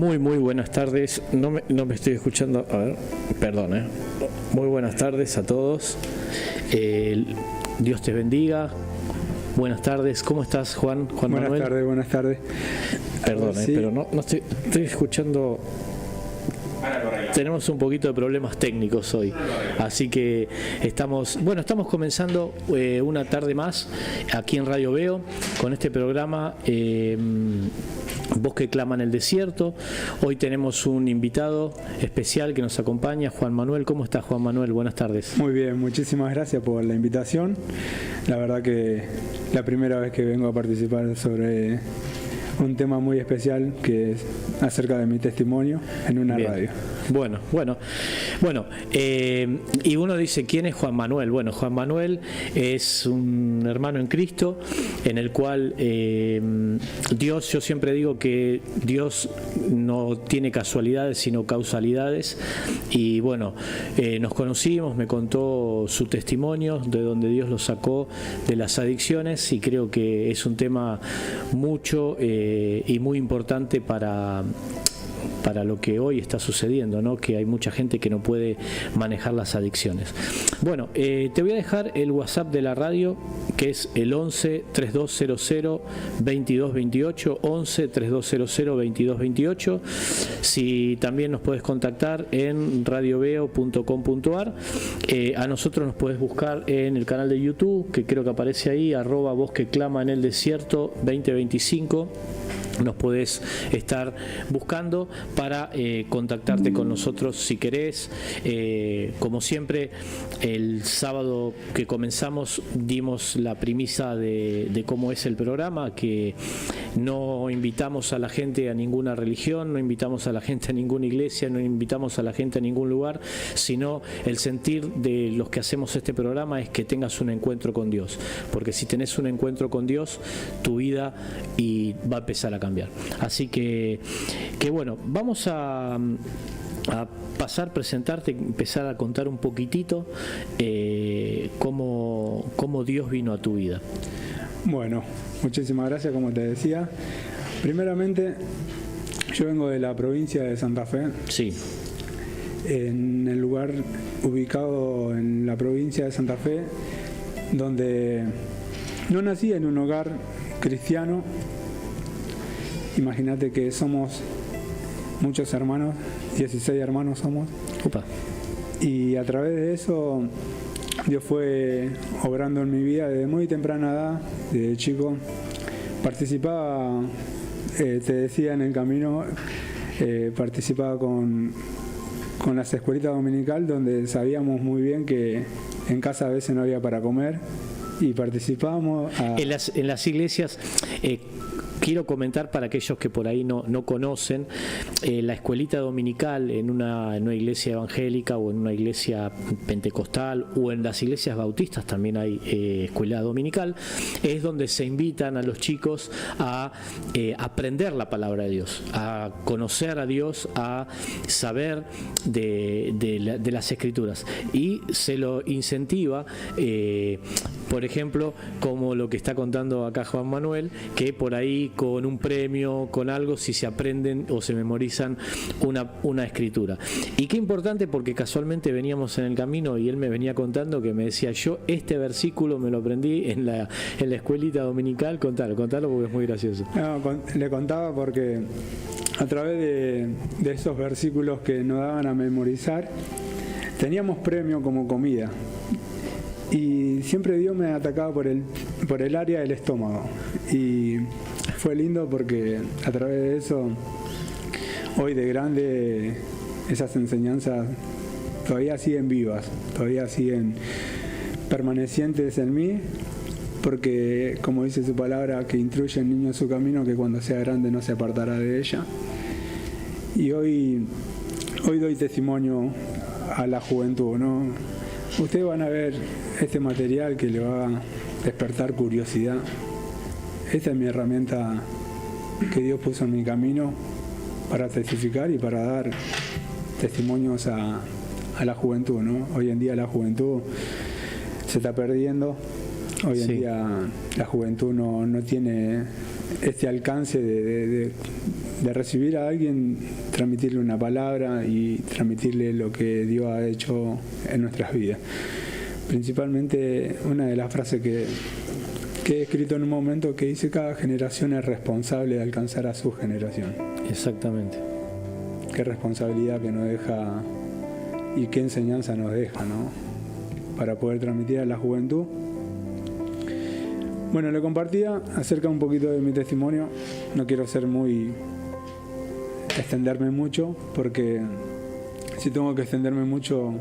Muy buenas tardes. No me estoy escuchando. A ver, perdón. Muy buenas tardes a todos. Dios te bendiga. Buenas tardes. ¿Cómo estás, Juan Manuel? Buenas tardes. Perdón, sí. pero no estoy escuchando. Tenemos un poquito de problemas técnicos hoy, así que estamos comenzando una tarde más aquí en Radio Veo con este programa Voz que clama en el desierto. Hoy tenemos un invitado especial que nos acompaña, Juan Manuel. ¿Cómo estás, Juan Manuel? Buenas tardes. Muy bien, muchísimas gracias por la invitación. La verdad que la primera vez que vengo a participar sobre un tema muy especial que es acerca de mi testimonio en una radio. Bueno, y uno dice, ¿quién es Juan Manuel? Bueno, Juan Manuel es un hermano en Cristo en el cual Dios, yo siempre digo que Dios no tiene casualidades sino causalidades, y bueno, nos conocimos, me contó su testimonio de donde Dios lo sacó de las adicciones, y creo que es un tema mucho y muy importante para lo que hoy está sucediendo, ¿no? Que hay mucha gente que no puede manejar las adicciones. Bueno, te voy a dejar el WhatsApp de la radio, que es el 11 3200 2228, 11 3200 2228. Si también nos puedes contactar en radioveo.com.ar. A nosotros nos puedes buscar en el canal de YouTube, que creo que aparece ahí, @voz que clama en el desierto 2025. Nos podés estar buscando para contactarte con nosotros si querés. Como siempre, el sábado que comenzamos dimos la premisa de cómo es el programa, que no invitamos a la gente a ninguna religión, no invitamos a la gente a ninguna iglesia, no invitamos a la gente a ningún lugar, sino el sentir de los que hacemos este programa es que tengas un encuentro con Dios, porque si tenés un encuentro con Dios, tu vida va a empezar a cambiar. Así que bueno, vamos a presentarte, empezar a contar un poquitito cómo Dios vino a tu vida. Bueno, muchísimas gracias, como te decía. Primeramente, yo vengo de la provincia de Santa Fe. Sí. En el lugar ubicado en la provincia de Santa Fe, donde no nací en un hogar cristiano. Imagínate que somos muchos hermanos, 16 hermanos somos. Opa. Y a través de eso Dios fue obrando en mi vida desde muy temprana edad, desde chico. Participaba, te decía en el camino, participaba con las escuelitas dominical, donde sabíamos muy bien que en casa a veces no había para comer, y participábamos. En las iglesias... Quiero comentar para aquellos que por ahí no conocen, la escuelita dominical en una iglesia evangélica o en una iglesia pentecostal o en las iglesias bautistas también hay escuela dominical, es donde se invitan a los chicos a aprender la palabra de Dios, a conocer a Dios, a saber de las escrituras, y se lo incentiva, por ejemplo, como lo que está contando acá Juan Manuel, que por ahí con un premio, con algo, si se aprenden o se memorizan una escritura. Y qué importante, porque casualmente veníamos en el camino y él me venía contando que me decía, yo este versículo me lo aprendí en la escuelita dominical. Contalo porque es muy gracioso. No, le contaba porque a través de esos versículos que nos daban a memorizar, teníamos premio como comida. Y siempre Dios me atacaba por el área del estómago. Y fue lindo porque a través de eso, hoy de grande, esas enseñanzas todavía siguen vivas, todavía siguen permanecientes en mí, porque como dice su palabra, que instruye al niño en su camino, que cuando sea grande no se apartará de ella. Y hoy doy testimonio a la juventud, ¿no? Ustedes van a ver este material que le va a despertar curiosidad. Esta es mi herramienta que Dios puso en mi camino para testificar y para dar testimonios a la juventud, ¿no? Hoy en día la juventud se está perdiendo. Hoy en día la juventud no tiene este alcance de recibir a alguien, transmitirle una palabra y transmitirle lo que Dios ha hecho en nuestras vidas. Principalmente una de las frases que he escrito en un momento que dice: cada generación es responsable de alcanzar a su generación. Exactamente. Qué responsabilidad que nos deja y qué enseñanza nos deja, ¿no? Para poder transmitir a la juventud. Bueno, le compartía acerca un poquito de mi testimonio. No quiero extenderme mucho, porque si tengo que extenderme mucho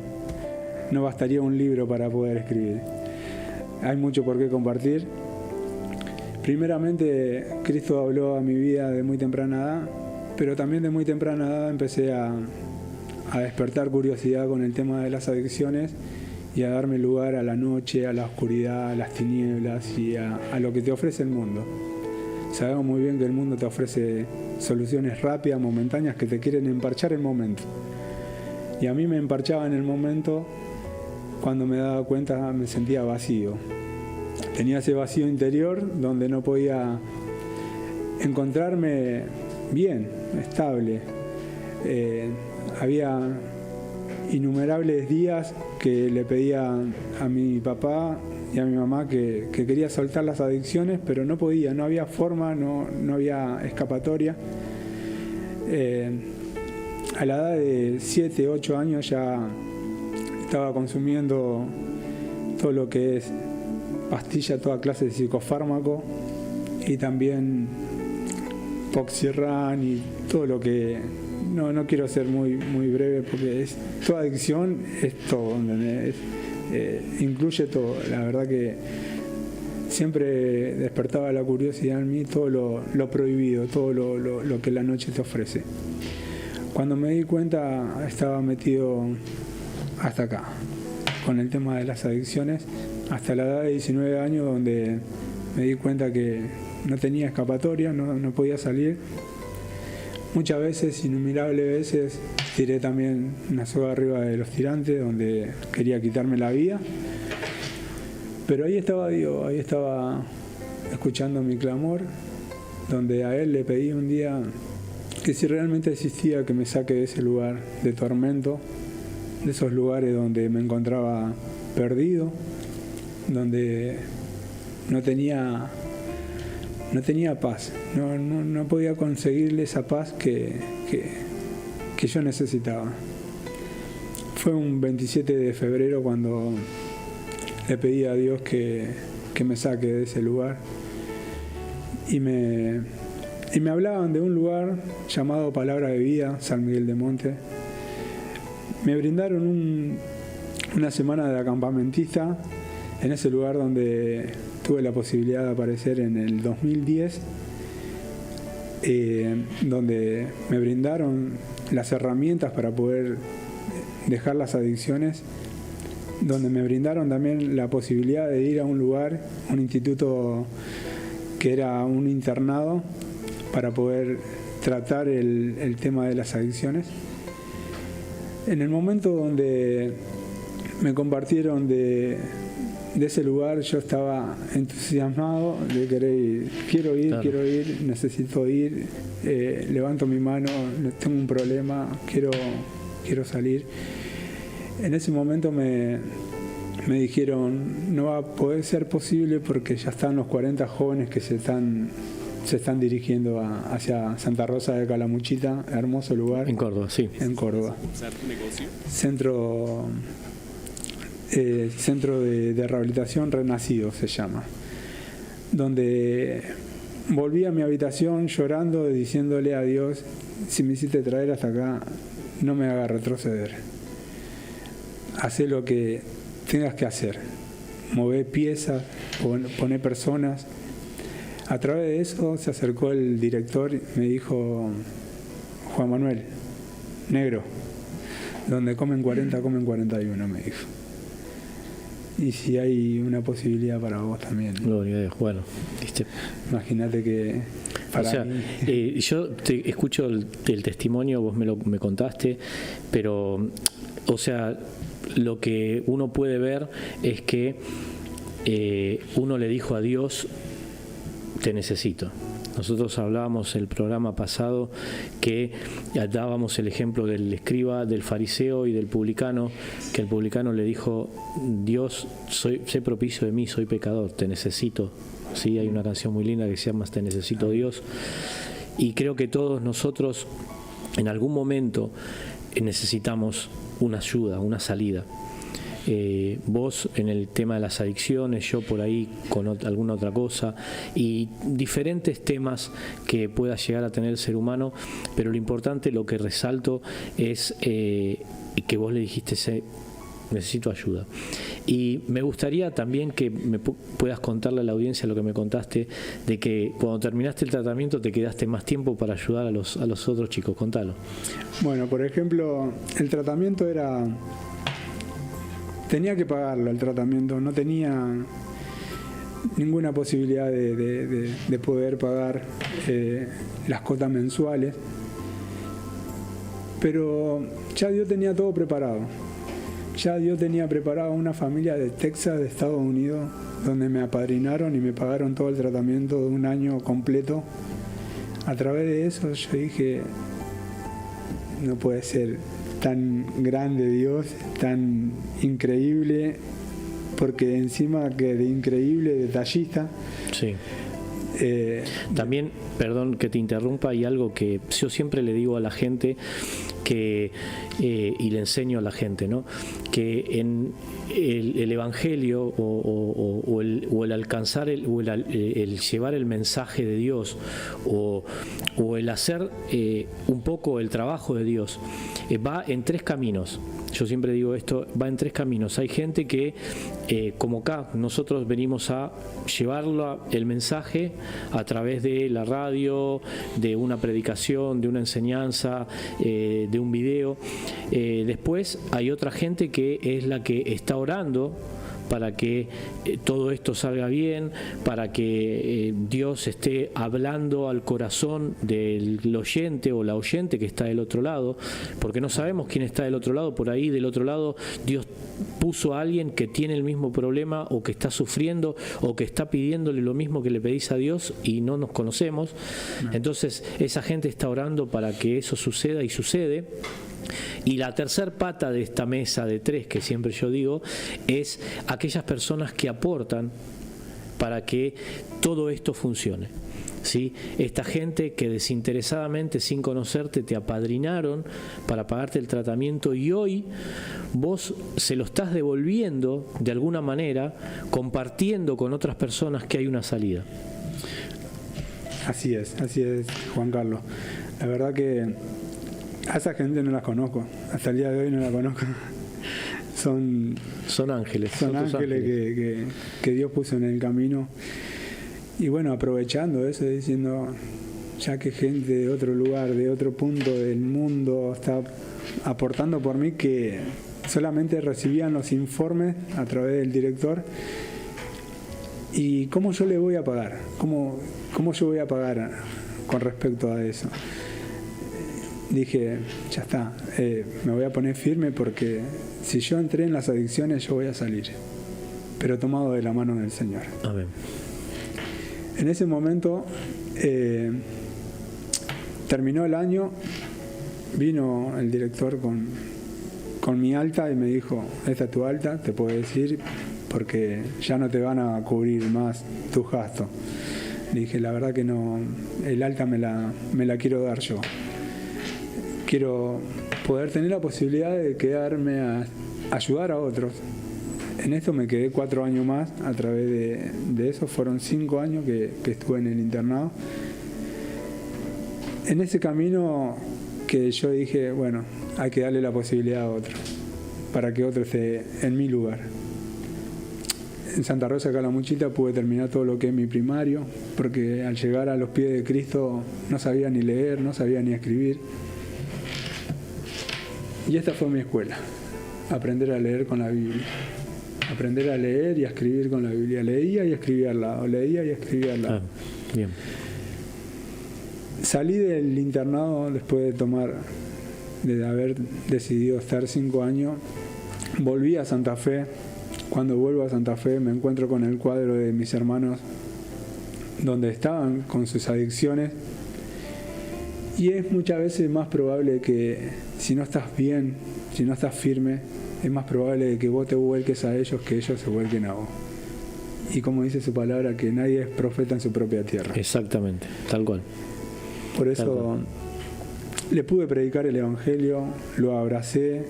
no bastaría un libro para poder escribir. Hay mucho por qué compartir. Primeramente, Cristo habló a mi vida de muy temprana edad, pero también de muy temprana edad empecé a despertar curiosidad con el tema de las adicciones y a darme lugar a la noche, a la oscuridad, a las tinieblas y a lo que te ofrece el mundo. Sabemos muy bien que el mundo te ofrece soluciones rápidas, momentáneas, que te quieren emparchar el momento. Y a mí me emparchaba en el momento. Cuando me daba cuenta me sentía vacío. Tenía ese vacío interior donde no podía encontrarme bien, estable. Había innumerables días que le pedía a mi papá y a mi mamá que quería soltar las adicciones, pero no podía, no había forma, no había escapatoria. A la edad de 7, 8 años ya estaba consumiendo todo lo que es pastilla, toda clase de psicofármaco, y también Poxirran y todo lo que... No quiero ser muy breve, porque toda adicción es todo, incluye todo. La verdad que siempre despertaba la curiosidad en mí, todo lo prohibido, todo lo que la noche te ofrece. Cuando me di cuenta estaba metido hasta acá, con el tema de las adicciones, hasta la edad de 19 años, donde me di cuenta que no tenía escapatoria, no podía salir. Muchas veces, innumerables veces, tiré también una soga arriba de los tirantes, donde quería quitarme la vida. Pero ahí estaba Dios, ahí estaba escuchando mi clamor, donde a Él le pedí un día que si realmente existía, que me saque de ese lugar de tormento, de esos lugares donde me encontraba perdido, donde no tenía paz, no podía conseguirle esa paz que yo necesitaba. Fue un 27 de febrero cuando le pedí a Dios que me saque de ese lugar, y me hablaban de un lugar llamado Palabra de Vida, San Miguel de Monte. Me brindaron una semana de acampamentista en ese lugar, donde tuve la posibilidad de aparecer en el 2010, donde me brindaron las herramientas para poder dejar las adicciones, donde me brindaron también la posibilidad de ir a un lugar, un instituto que era un internado, para poder tratar el tema de las adicciones. En el momento donde me compartieron de ese lugar, yo estaba entusiasmado de querer ir. Quiero ir, necesito ir, levanto mi mano, tengo un problema, quiero salir. En ese momento me dijeron: no va a poder ser posible, porque ya están los 40 jóvenes que se están dirigiendo hacia Santa Rosa de Calamuchita, hermoso lugar. En Córdoba, sí. En Córdoba. Centro de Rehabilitación Renacido se llama. Donde volví a mi habitación llorando, diciéndole a Dios: si me hiciste traer hasta acá, no me hagas retroceder. Hacé lo que tengas que hacer. Mover piezas, poner personas. A través de eso se acercó el director y me dijo: Juan Manuel, negro, donde comen 40, comen 41, me dijo. Y si hay una posibilidad para vos también. Gloria a Dios. Bueno, ¿viste? Imagínate que para mí... yo te escucho el testimonio, vos me contaste, pero, o sea, lo que uno puede ver es que uno le dijo a Dios: te necesito. Nosotros hablábamos el programa pasado que dábamos el ejemplo del escriba, del fariseo y del publicano, que el publicano le dijo: Dios, sé propicio de mí, soy pecador, te necesito. Sí, hay una canción muy linda que se llama Te necesito, Dios. Y creo que todos nosotros en algún momento necesitamos una ayuda, una salida. Vos en el tema de las adicciones, yo por ahí con alguna otra cosa, y diferentes temas que pueda llegar a tener el ser humano, pero lo importante, lo que resalto es que vos le dijiste: necesito ayuda. Y me gustaría también que me puedas contarle a la audiencia lo que me contaste, de que cuando terminaste el tratamiento te quedaste más tiempo para ayudar a los otros chicos. Contalo. Bueno, por ejemplo, el tratamiento tenía que pagarlo, el tratamiento, no tenía ninguna posibilidad de poder pagar las cuotas mensuales, pero ya Dios tenía todo preparado. Ya Dios tenía preparado una familia de Texas, de Estados Unidos, donde me apadrinaron y me pagaron todo el tratamiento de un año completo. A través de eso yo dije: no puede ser tan grande Dios, tan increíble, porque encima que de increíble, detallista. Sí. También, perdón que te interrumpa, hay algo que yo siempre le digo a la gente y le enseño a la gente, ¿no? Que en el evangelio o el alcanzar el llevar el mensaje de Dios o el hacer un poco el trabajo de Dios va en tres caminos. Yo siempre digo esto, va en tres caminos. Hay gente que, como acá, nosotros venimos a llevarlo el mensaje a través de la radio, de una predicación, de una enseñanza, de un video. Después hay otra gente que es la que está orando para que todo esto salga bien, para que Dios esté hablando al corazón del oyente o la oyente que está del otro lado, porque no sabemos quién está del otro lado. Por ahí del otro lado Dios puso a alguien que tiene el mismo problema o que está sufriendo o que está pidiéndole lo mismo que le pedís a Dios y no nos conocemos. Entonces esa gente está orando para que eso suceda y sucede. Y la tercer pata de esta mesa de tres, que siempre yo digo, es aquellas personas que aportan para que todo esto funcione. ¿Sí? Esta gente que desinteresadamente, sin conocerte, te apadrinaron para pagarte el tratamiento, y hoy vos se lo estás devolviendo de alguna manera, compartiendo con otras personas que hay una salida. Así es, Juan Carlos. La verdad que a esa gente no la conozco, hasta el día de hoy no la conozco. Son ángeles. Son ángeles que Dios puso en el camino. Y bueno, aprovechando eso, diciendo, ya que gente de otro lugar, de otro punto del mundo está aportando por mí, que solamente recibían los informes a través del director. ¿Y cómo yo le voy a pagar? ¿Cómo yo voy a pagar con respecto a eso? Dije, ya está, me voy a poner firme, porque si yo entré en las adicciones, yo voy a salir, pero tomado de la mano del Señor. Amén. En ese momento terminó el año, vino el director con mi alta y me dijo: esta es tu alta, te puedo decir, porque ya no te van a cubrir más tus gastos. Dije, la verdad que no, el alta me la quiero dar yo. Quiero poder tener la posibilidad de quedarme a ayudar a otros. En esto me quedé 4 años más. A través de eso fueron 5 años que estuve en el internado. En ese camino que yo dije, bueno, hay que darle la posibilidad a otro, para que otro esté en mi lugar. En Santa Rosa Calamuchita pude terminar todo lo que es mi primario, porque al llegar a los pies de Cristo no sabía ni leer, no sabía ni escribir. Y esta fue mi escuela, aprender a leer con la Biblia, aprender a leer y a escribir con la Biblia. Leía y escribía al lado, leía y escribía al lado. Bien. Salí del internado después de haber decidido estar 5 años, volví a Santa Fe. Cuando vuelvo a Santa Fe me encuentro con el cuadro de mis hermanos donde estaban con sus adicciones. Y es muchas veces más probable que si no estás bien, si no estás firme, es más probable que vos te vuelques a ellos que ellos se vuelquen a vos. Y como dice su palabra, que nadie es profeta en su propia tierra. Exactamente, tal cual. Por eso le pude predicar el Evangelio, lo abracé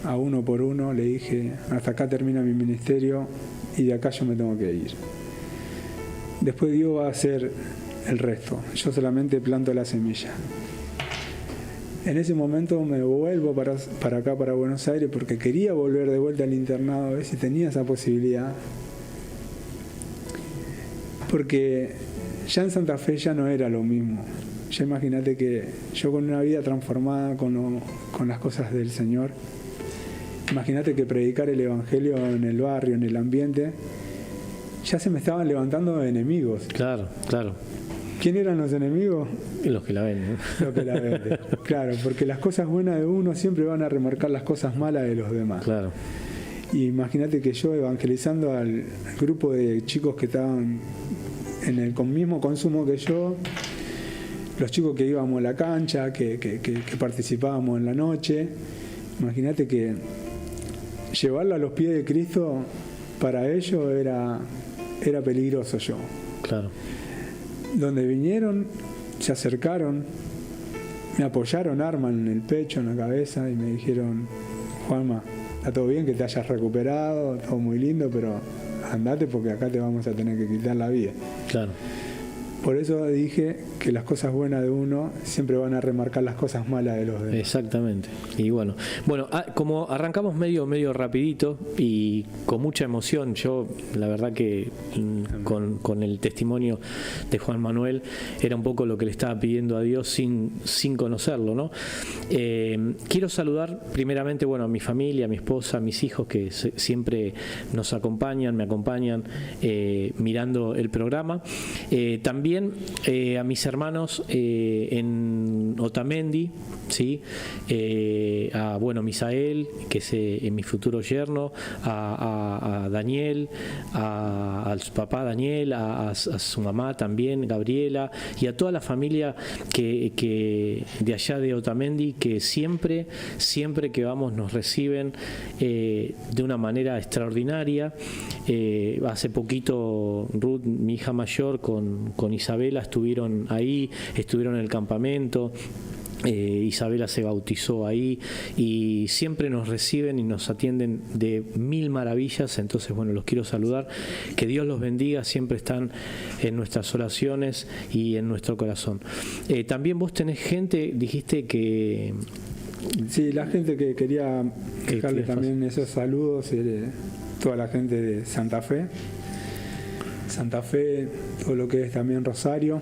a uno por uno, le dije, hasta acá termina mi ministerio y de acá yo me tengo que ir. Después Dios va a hacer el resto, yo solamente planto la semilla. En ese momento me vuelvo para acá, para Buenos Aires, porque quería volver de vuelta al internado, a ver si tenía esa posibilidad. Porque ya en Santa Fe ya no era lo mismo. Ya imagínate que yo con una vida transformada con las cosas del Señor, imagínate que predicar el Evangelio en el barrio, en el ambiente, ya se me estaban levantando enemigos. Claro, claro. ¿Quién eran los enemigos? Los que la ven, ¿no? Los que la venden. Claro, porque las cosas buenas de uno siempre van a remarcar las cosas malas de los demás. Claro. Y imagínate que yo evangelizando al grupo de chicos que estaban en el mismo consumo que yo, los chicos que íbamos a la cancha, que participábamos en la noche, imagínate que llevarlo a los pies de Cristo para ellos era peligroso yo. Claro. Donde vinieron, se acercaron, me apoyaron arma en el pecho, en la cabeza y me dijeron, Juanma, está todo bien que te hayas recuperado, todo muy lindo, pero andate porque acá te vamos a tener que quitar la vida. Claro. Por eso dije que las cosas buenas de uno siempre van a remarcar las cosas malas de los demás. Exactamente. Y bueno, como arrancamos medio rapidito y con mucha emoción, yo la verdad que con el testimonio de Juan Manuel era un poco lo que le estaba pidiendo a Dios sin conocerlo, ¿no? Quiero saludar primeramente, a mi familia, a mi esposa, a mis hijos que siempre nos acompañan, me acompañan mirando el programa. También a mis hermanos en Otamendi, ¿sí? A Misael, que es mi futuro yerno, a Daniel, a su papá Daniel, a su mamá también, Gabriela, y a toda la familia que de allá de Otamendi, que siempre que vamos nos reciben de una manera extraordinaria. Hace poquito Ruth, mi hija mayor, con Isabela estuvieron ahí, estuvieron en el campamento. Isabela se bautizó ahí y siempre nos reciben y nos atienden de mil maravillas. Entonces, los quiero saludar, que Dios los bendiga, siempre están en nuestras oraciones y en nuestro corazón. También vos tenés gente, dijiste que... Sí, la gente que quería dejarle también esos saludos, toda la gente de Santa Fe, todo lo que es también Rosario.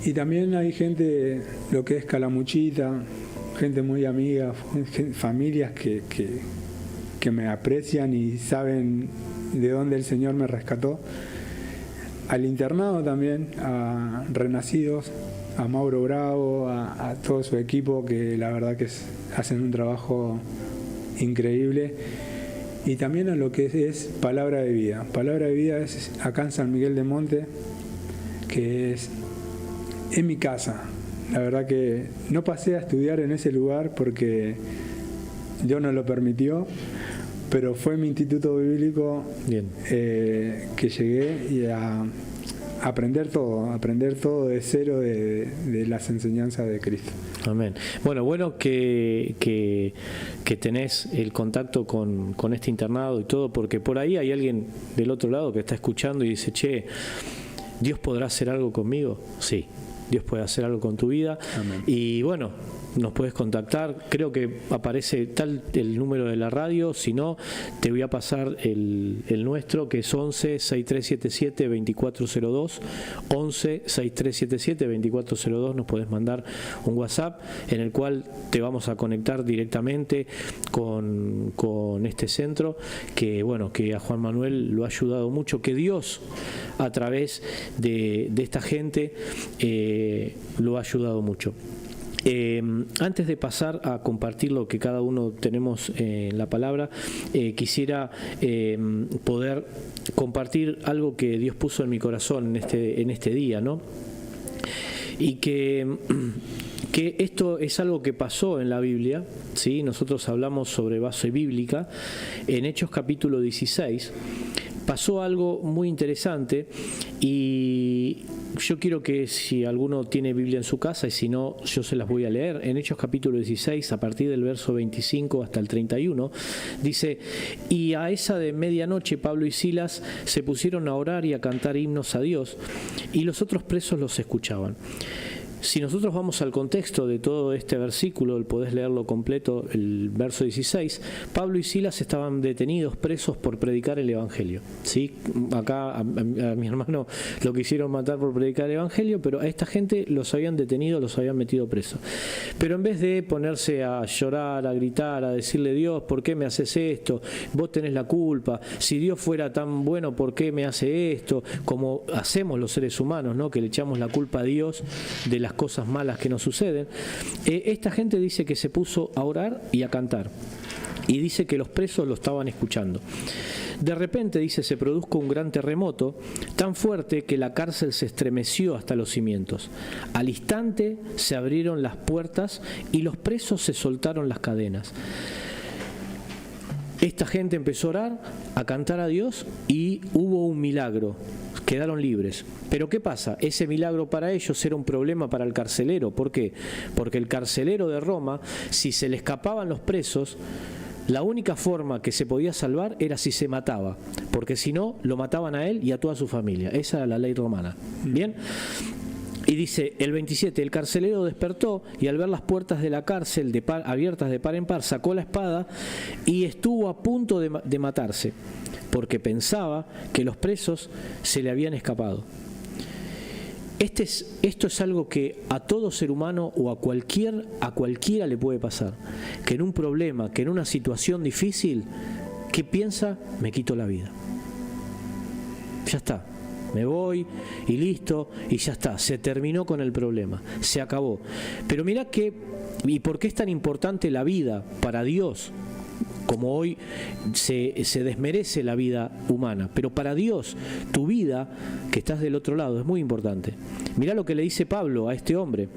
Y también hay gente, lo que es Calamuchita, gente muy amiga, familias que me aprecian y saben de dónde el Señor me rescató. Al internado también, a Renacidos, a Mauro Bravo, a todo su equipo, que la verdad que hacen un trabajo increíble. Y también a lo que es Palabra de Vida. Palabra de Vida es acá en San Miguel de Monte, que es en mi casa. La verdad que no pasé a estudiar en ese lugar porque Dios no lo permitió, pero fue mi instituto bíblico que llegué y a aprender todo de cero de las enseñanzas de Cristo. Amén. Bueno que tenés el contacto con este internado y todo, porque por ahí hay alguien del otro lado que está escuchando y dice, che, ¿Dios podrá hacer algo conmigo? Sí, Dios puede hacer algo con tu vida. Amén. Y nos puedes contactar, creo que aparece el número de la radio, si no, te voy a pasar el nuestro, que es 11-6377-2402, 11-6377-2402, nos podés mandar un WhatsApp en el cual te vamos a conectar directamente con este centro, que a Juan Manuel lo ha ayudado mucho, que Dios a través de esta gente lo ha ayudado mucho. Antes de pasar a compartir lo que cada uno tenemos en la palabra, quisiera poder compartir algo que Dios puso en mi corazón en este día, ¿no? Y que esto es algo que pasó en la Biblia, ¿sí? Nosotros hablamos sobre base bíblica. En Hechos capítulo 16 pasó algo muy interesante y yo quiero que si alguno tiene Biblia en su casa y si no, yo se las voy a leer. En Hechos capítulo 16, a partir del verso 25 hasta el 31, dice: y a esa de medianoche Pablo y Silas se pusieron a orar y a cantar himnos a Dios, y los otros presos los escuchaban. Si nosotros vamos al contexto de todo este versículo, podés leerlo completo, el verso 16, Pablo y Silas estaban detenidos, presos por predicar el Evangelio. ¿Sí? Acá a mi hermano lo quisieron matar por predicar el Evangelio, pero a esta gente los habían detenido, los habían metido presos. Pero en vez de ponerse a llorar, a gritar, a decirle: Dios, ¿por qué me haces esto? Vos tenés la culpa. Si Dios fuera tan bueno, ¿por qué me hace esto? Como hacemos los seres humanos, ¿no? Que le echamos la culpa a Dios de las cosas malas que nos suceden. Esta gente dice que se puso a orar y a cantar, y dice que los presos lo estaban escuchando. De repente, dice, se produjo un gran terremoto tan fuerte que la cárcel se estremeció hasta los cimientos. Al instante se abrieron las puertas y los presos se soltaron las cadenas. Esta gente empezó a orar, a cantar a Dios, y hubo un milagro. Quedaron libres. Pero ¿qué pasa? Ese milagro para ellos era un problema para el carcelero. ¿Por qué? Porque el carcelero de Roma, si se le escapaban los presos, la única forma que se podía salvar era si se mataba, porque si no, lo mataban a él y a toda su familia. Esa era la ley romana. ¿Bien? Y dice el 27, el carcelero despertó y al ver las puertas de la cárcel abiertas de par en par, sacó la espada y estuvo a punto de matarse, porque pensaba que los presos se le habían escapado. Esto es algo que a todo ser humano o a cualquiera le puede pasar, que en un problema, que en una situación difícil, ¿qué piensa? Me quito la vida. Ya está. Me voy y listo, y ya está, se terminó con el problema, se acabó. Pero mirá ¿y por qué es tan importante la vida para Dios? Como hoy se desmerece la vida humana, pero para Dios, tu vida, que estás del otro lado, es muy importante. Mirá lo que le dice Pablo a este hombre.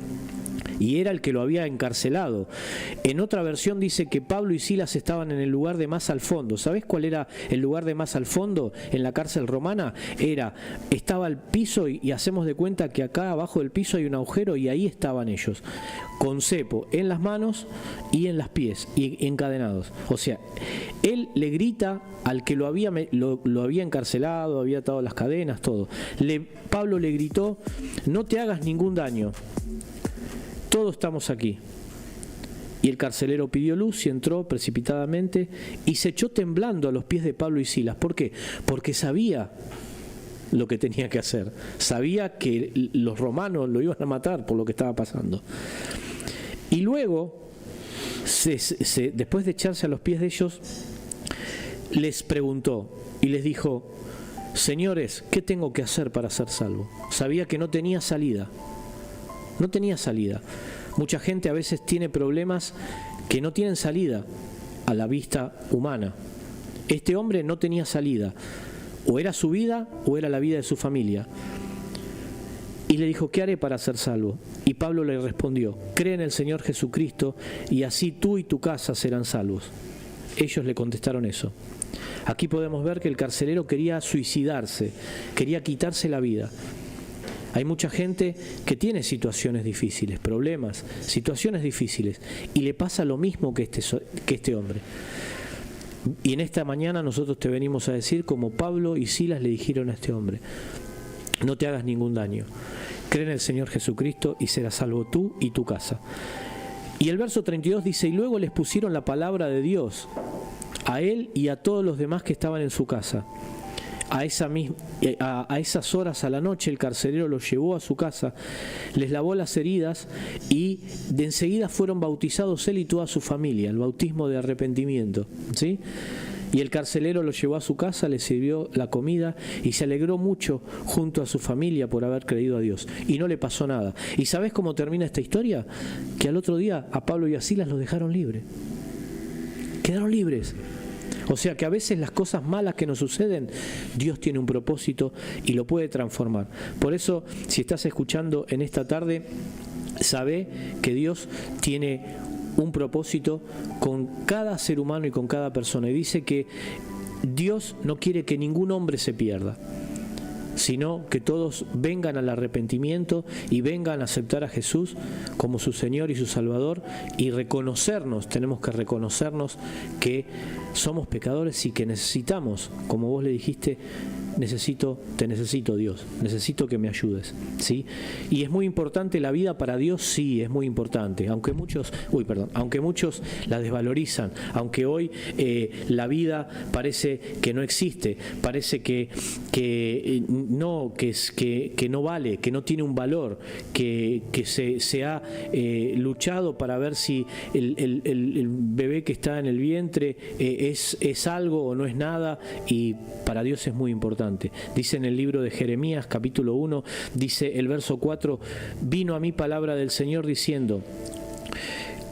Y era el que lo había encarcelado. En otra versión dice que Pablo y Silas estaban en el lugar de más al fondo. ¿Sabés cuál era el lugar de más al fondo en la cárcel romana? Estaba el piso y hacemos de cuenta que acá abajo del piso hay un agujero y ahí estaban ellos, con cepo en las manos y en los pies y encadenados. O sea, él le grita al que lo había encarcelado, había atado las cadenas, todo. Pablo le gritó: no te hagas ningún daño. Todos estamos aquí. Y el carcelero pidió luz y entró precipitadamente y se echó temblando a los pies de Pablo y Silas. ¿Por qué? Porque sabía lo que tenía que hacer. Sabía que los romanos lo iban a matar por lo que estaba pasando. Y luego, después de echarse a los pies de ellos, les preguntó y les dijo: señores, ¿qué tengo que hacer para ser salvo? Sabía que no tenía salida. No tenía salida. Mucha gente a veces tiene problemas que no tienen salida a la vista humana. Este hombre no tenía salida. O era su vida o era la vida de su familia. Y le dijo: ¿qué haré para ser salvo? Y Pablo le respondió: cree en el Señor Jesucristo y así tú y tu casa serán salvos. Ellos le contestaron eso. Aquí podemos ver que el carcelero quería suicidarse, quería quitarse la vida. Hay mucha gente que tiene situaciones difíciles, problemas, situaciones difíciles, y le pasa lo mismo que este hombre. Y en esta mañana nosotros te venimos a decir, como Pablo y Silas le dijeron a este hombre: no te hagas ningún daño, cree en el Señor Jesucristo y serás salvo tú y tu casa. Y el verso 32 dice: y luego les pusieron la palabra de Dios a él y a todos los demás que estaban en su casa. A esas horas a la noche el carcelero los llevó a su casa, les lavó las heridas y de enseguida fueron bautizados él y toda su familia, el bautismo de arrepentimiento, ¿sí? Y el carcelero lo llevó a su casa, le sirvió la comida y se alegró mucho junto a su familia por haber creído a Dios. Y no le pasó nada. ¿Y sabes cómo termina esta historia? Que al otro día a Pablo y a Silas los dejaron libres. Quedaron libres. O sea que a veces las cosas malas que nos suceden, Dios tiene un propósito y lo puede transformar. Por eso, si estás escuchando en esta tarde, sabe que Dios tiene un propósito con cada ser humano y con cada persona. Y dice que Dios no quiere que ningún hombre se pierda, sino que todos vengan al arrepentimiento y vengan a aceptar a Jesús como su Señor y su Salvador, y reconocernos, tenemos que reconocernos que somos pecadores y que necesitamos, como vos le dijiste, te necesito Dios, necesito que me ayudes, ¿sí? Y es muy importante la vida para Dios, sí, es muy importante, aunque muchos la desvalorizan, aunque hoy la vida parece que no existe, parece que no vale, que no tiene un valor, que se ha luchado para ver si el bebé que está en el vientre es algo o no es nada, y para Dios es muy importante. Dice en el libro de Jeremías, capítulo 1, dice el verso 4, vino a mí palabra del Señor diciendo,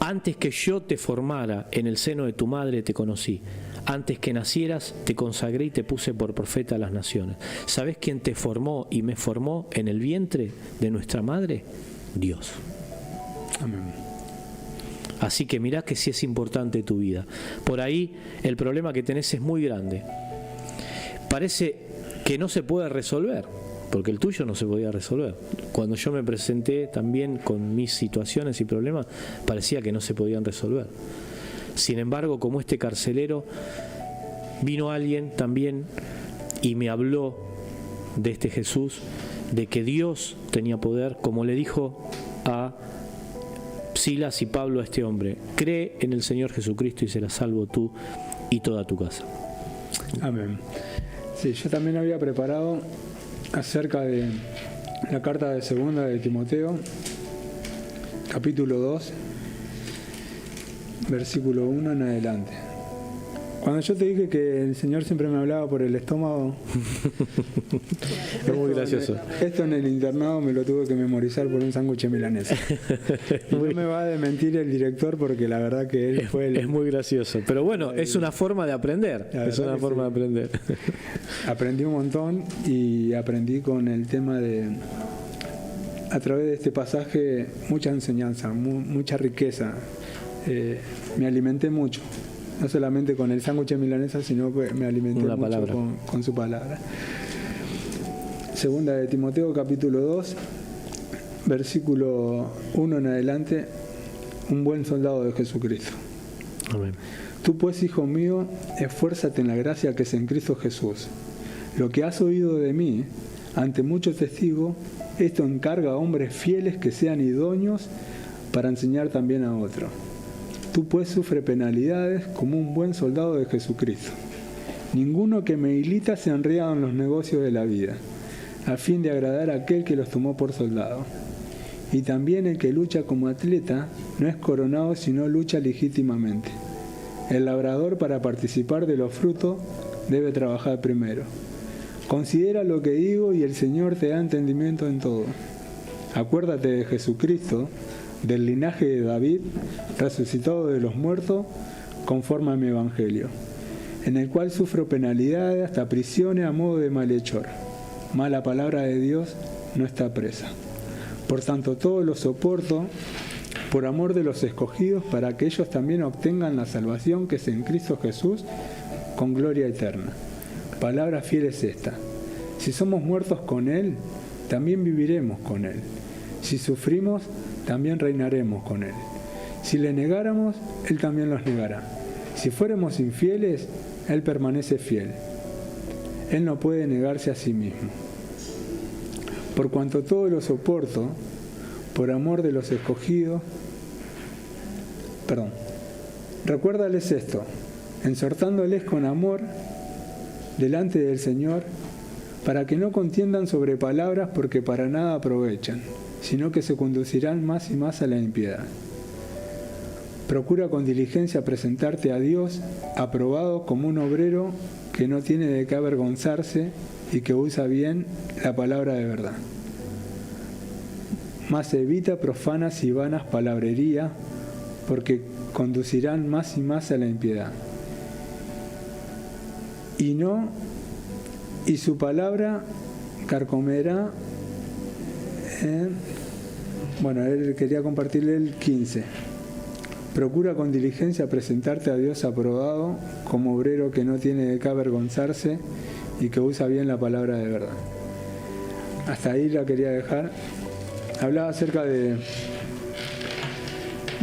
antes que yo te formara en el seno de tu madre te conocí. Antes que nacieras te consagré y te puse por profeta a las naciones. ¿Sabes quién te formó y me formó en el vientre de nuestra madre? Dios. Amén. Así que mirá que sí es importante tu vida. Por ahí el problema que tenés es muy grande. Parece que no se puede resolver, porque el tuyo no se podía resolver. Cuando yo me presenté también con mis situaciones y problemas, parecía que no se podían resolver. Sin embargo, como este carcelero, vino alguien también y me habló de este Jesús, de que Dios tenía poder, como le dijo a Silas y Pablo a este hombre, cree en el Señor Jesucristo y serás salvo tú y toda tu casa. Amén. Sí, yo también había preparado acerca de la carta de segunda de Timoteo, capítulo 2, versículo 1 en adelante. Cuando yo te dije que el Señor siempre me hablaba por el estómago, es muy gracioso. Esto en el internado me lo tuve que memorizar por un sándwich milanesa. Y no me va a desmentir el director porque la verdad que él fue el... Es muy gracioso, pero bueno, es una forma de aprender. Es una forma de aprender. Aprendí un montón y aprendí con el tema de... A través de este pasaje, mucha enseñanza, mucha riqueza. Me alimenté mucho. No solamente con el sándwich milanesa, sino que me alimenté mucho con su palabra. Segunda de Timoteo, capítulo 2, versículo 1 en adelante, un buen soldado de Jesucristo. Amén. Tú pues, hijo mío, esfuérzate en la gracia que es en Cristo Jesús. Lo que has oído de mí, ante muchos testigos, esto encarga a hombres fieles que sean idóneos para enseñar también a otros. Tú pues sufre penalidades como un buen soldado de Jesucristo. Ninguno que milita se enreda en los negocios de la vida, a fin de agradar a aquel que los tomó por soldado. Y también el que lucha como atleta no es coronado, sino lucha legítimamente. El labrador, para participar de los frutos, debe trabajar primero. Considera lo que digo y el Señor te da entendimiento en todo. Acuérdate de Jesucristo, del linaje de David, resucitado de los muertos, conforme a mi evangelio, en el cual sufro penalidades hasta prisiones a modo de malhechor. Mas la palabra de Dios no está presa. Por tanto, todo lo soporto por amor de los escogidos, para que ellos también obtengan la salvación que es en Cristo Jesús, con gloria eterna. Palabra fiel es esta: si somos muertos con Él, también viviremos con Él. Si sufrimos, también reinaremos con Él. Si le negáramos, Él también los negará. Si fuéramos infieles, Él permanece fiel. Él no puede negarse a sí mismo. Por cuanto todo lo soporto, por amor de los escogidos, recuérdales esto, exhortándoles con amor delante del Señor, para que no contiendan sobre palabras, porque para nada aprovechan, sino que se conducirán más y más a la impiedad. Procura con diligencia presentarte a Dios aprobado como un obrero que no tiene de qué avergonzarse y que usa bien la palabra de verdad. Mas evita profanas y vanas palabrería, porque conducirán más y más a la impiedad. Y su palabra carcomerá. Él quería compartirle el 15. Procura con diligencia presentarte a Dios aprobado como obrero que no tiene de qué avergonzarse y que usa bien la palabra de verdad. Hasta ahí la quería dejar. Hablaba acerca de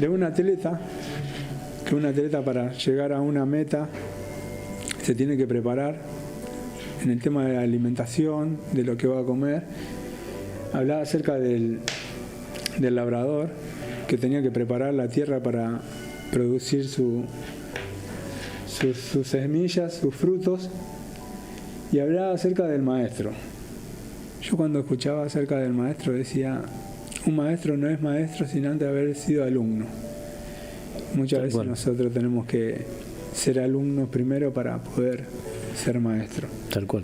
un atleta, que un atleta para llegar a una meta se tiene que preparar en el tema de la alimentación, de lo que va a comer. Hablaba acerca del labrador, que tenía que preparar la tierra para producir sus semillas, sus frutos, y hablaba acerca del maestro. Yo cuando escuchaba acerca del maestro decía, un maestro no es maestro sin antes haber sido alumno. Muchas veces nosotros tenemos que ser alumnos primero para poder ser maestro. Tal cual.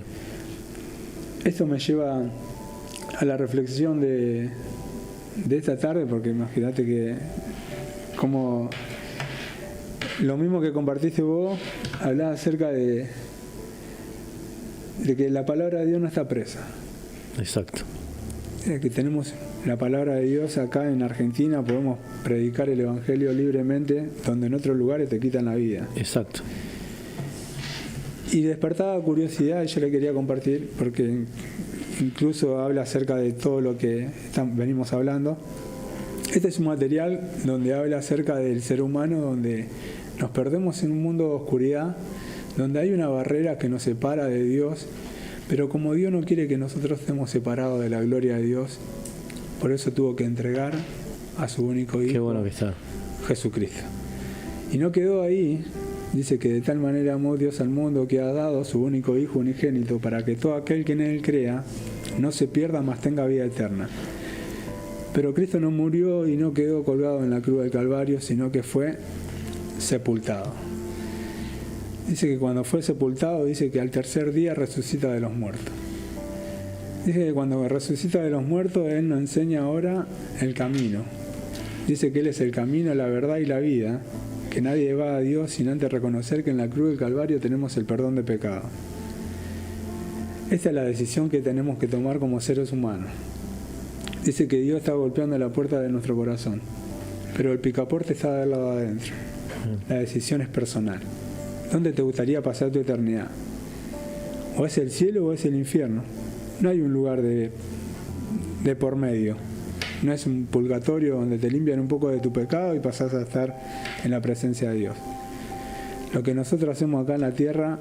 Esto me lleva a la reflexión de esta tarde, porque imagínate que como lo mismo que compartiste vos, hablaba acerca de que la palabra de Dios no está presa. Exacto. Que tenemos la palabra de Dios acá en Argentina, podemos predicar el Evangelio libremente, donde en otros lugares te quitan la vida. Exacto. Y despertaba curiosidad y yo le quería compartir, porque incluso habla acerca de todo lo que venimos hablando. Este es un material donde habla acerca del ser humano, donde nos perdemos en un mundo de oscuridad, donde hay una barrera que nos separa de Dios, pero como Dios no quiere que nosotros estemos separados de la gloria de Dios, por eso tuvo que entregar a su único Hijo, qué bueno que está, Jesucristo. Y no quedó ahí. Dice que de tal manera amó Dios al mundo que ha dado a su único Hijo unigénito para que todo aquel que en Él crea no se pierda, mas tenga vida eterna. Pero Cristo no murió y no quedó colgado en la cruz del Calvario, sino que fue sepultado. Dice que cuando fue sepultado, dice que al tercer día resucita de los muertos. Dice que cuando resucita de los muertos, Él nos enseña ahora el camino. Dice que Él es el camino, la verdad y la vida, que nadie va a Dios sin antes reconocer que en la cruz del Calvario tenemos el perdón de pecado. Esta es la decisión que tenemos que tomar como seres humanos. Dice que Dios está golpeando la puerta de nuestro corazón, pero el picaporte está del lado adentro. La decisión es personal. ¿Dónde te gustaría pasar tu eternidad? O es el cielo o es el infierno. No hay un lugar de por medio. No es un purgatorio donde te limpian un poco de tu pecado y pasás a estar en la presencia de Dios. Lo que nosotros hacemos acá en la tierra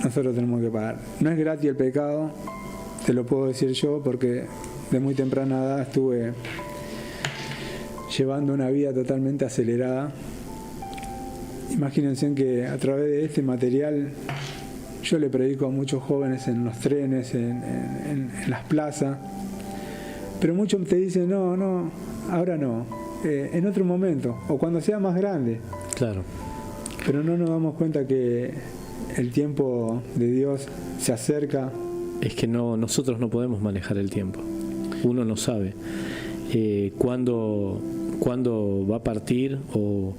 nosotros tenemos que pagar. No es gratis el pecado, te lo puedo decir yo, porque de muy temprana edad estuve llevando una vida totalmente acelerada. Imagínense que a través de este material yo le predico a muchos jóvenes en los trenes, en las plazas, pero muchos te dicen, no, ahora no, en otro momento, o cuando sea más grande. Claro. Pero no nos damos cuenta que el tiempo de Dios se acerca. Es que nosotros no podemos manejar el tiempo. Uno no sabe cuándo va a partir o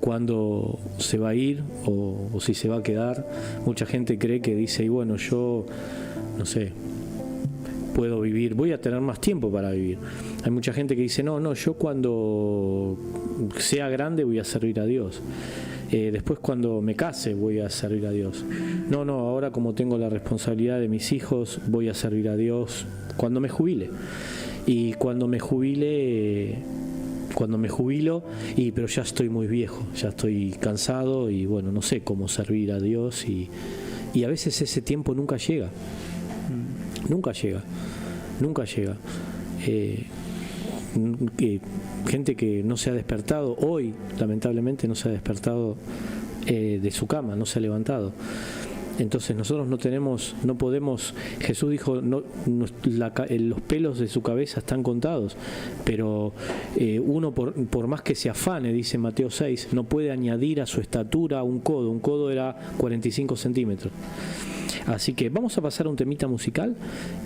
cuándo se va a ir o si se va a quedar. Mucha gente cree que dice, y bueno, yo no sé, puedo vivir, voy a tener más tiempo para vivir. Hay mucha gente que dice, no, yo cuando sea grande voy a servir a Dios. Después cuando me case voy a servir a Dios. No, pero como tengo la responsabilidad de mis hijos, voy a servir a Dios cuando me jubile. Y cuando me jubilo, pero ya estoy muy viejo, ya estoy cansado y bueno, no sé cómo servir a Dios y a veces ese tiempo nunca llega. Nunca llega. Gente que no se ha despertado hoy, lamentablemente no se ha despertado de su cama, no se ha levantado. Entonces nosotros no podemos, Jesús dijo, los pelos de su cabeza están contados, pero uno por más que se afane, dice Mateo 6, no puede añadir a su estatura un codo era 45 centímetros. Así que vamos a pasar a un temita musical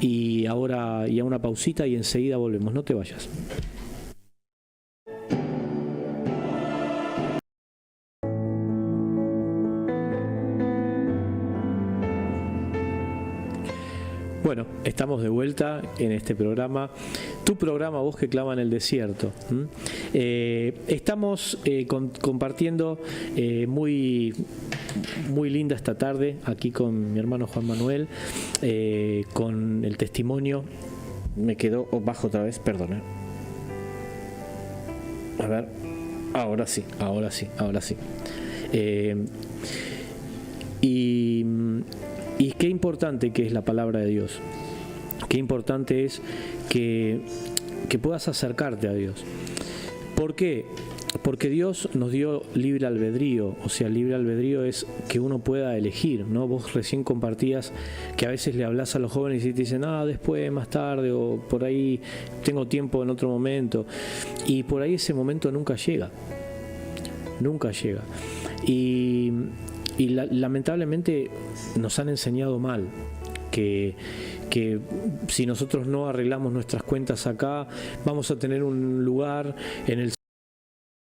y a una pausita y enseguida volvemos, no te vayas. Bueno, estamos de vuelta en este programa, tu programa Voz que clama en el desierto. Estamos compartiendo muy linda esta tarde aquí con mi hermano Juan Manuel, con el testimonio. Me quedó bajo otra vez, perdón. A ver, ahora sí. Y qué importante que es la palabra de Dios. Qué importante es que puedas acercarte a Dios. ¿Por qué? Porque Dios nos dio libre albedrío. O sea, libre albedrío es que uno pueda elegir, ¿no? Vos recién compartías que a veces le hablas a los jóvenes y te dicen, después, más tarde, o por ahí tengo tiempo en otro momento. Y por ahí ese momento nunca llega. Y lamentablemente nos han enseñado mal que si nosotros no arreglamos nuestras cuentas acá, vamos a tener un lugar en el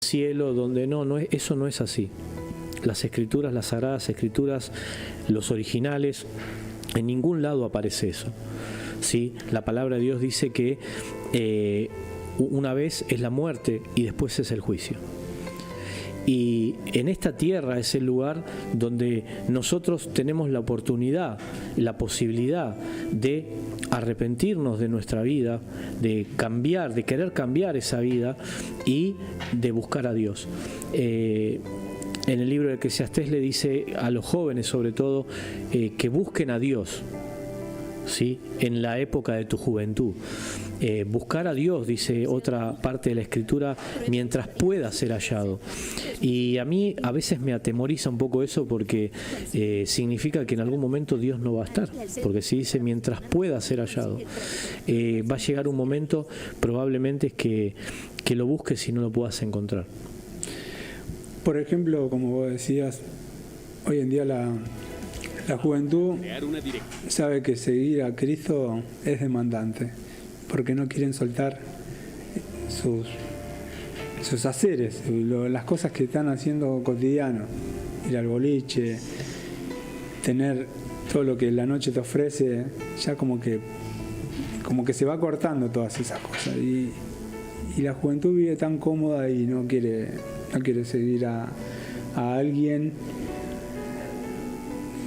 cielo donde eso no es así. Las escrituras, las sagradas escrituras, los originales, en ningún lado aparece eso. ¿Sí? La palabra de Dios dice que una vez es la muerte y después es el juicio. Y en esta tierra es el lugar donde nosotros tenemos la oportunidad, la posibilidad de arrepentirnos de nuestra vida, de cambiar, de querer cambiar esa vida y de buscar a Dios. En el libro de Eclesiastés le dice a los jóvenes sobre todo que busquen a Dios, ¿sí? En la época de tu juventud. Buscar a Dios, dice otra parte de la Escritura, mientras pueda ser hallado. Y a mí a veces me atemoriza un poco eso porque significa que en algún momento Dios no va a estar. Porque si dice mientras pueda ser hallado, va a llegar un momento probablemente que lo busques y no lo puedas encontrar. Por ejemplo, como vos decías, hoy en día la juventud sabe que seguir a Cristo es demandante, porque no quieren soltar sus haceres, las cosas que están haciendo cotidiano, ir al boliche, tener todo lo que la noche te ofrece, ya como que se va cortando todas esas cosas, y la juventud vive tan cómoda y no quiere seguir a alguien.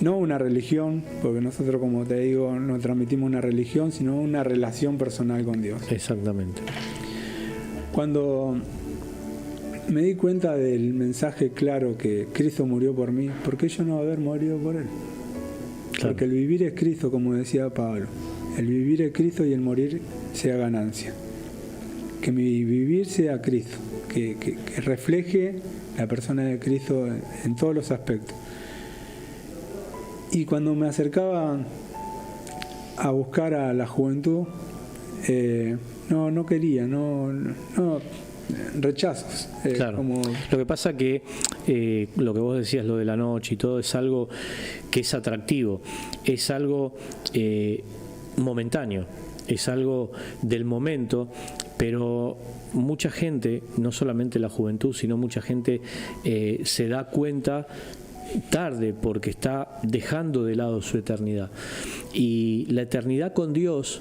No una religión, porque nosotros, como te digo, no transmitimos una religión, sino una relación personal con Dios. Exactamente. Cuando me di cuenta del mensaje claro que Cristo murió por mí, ¿por qué yo no haber morido por Él? Claro. Porque el vivir es Cristo, como decía Pablo. El vivir es Cristo y el morir sea ganancia. Que mi vivir sea Cristo, que refleje la persona de Cristo en todos los aspectos. Y cuando me acercaba a buscar a la juventud, no quería, rechazos. Claro. Lo que pasa que lo que vos decías, lo de la noche y todo, es algo que es atractivo, es algo momentáneo, es algo del momento, pero mucha gente, no solamente la juventud, sino mucha gente se da cuenta tarde porque está dejando de lado su eternidad. Y la eternidad con Dios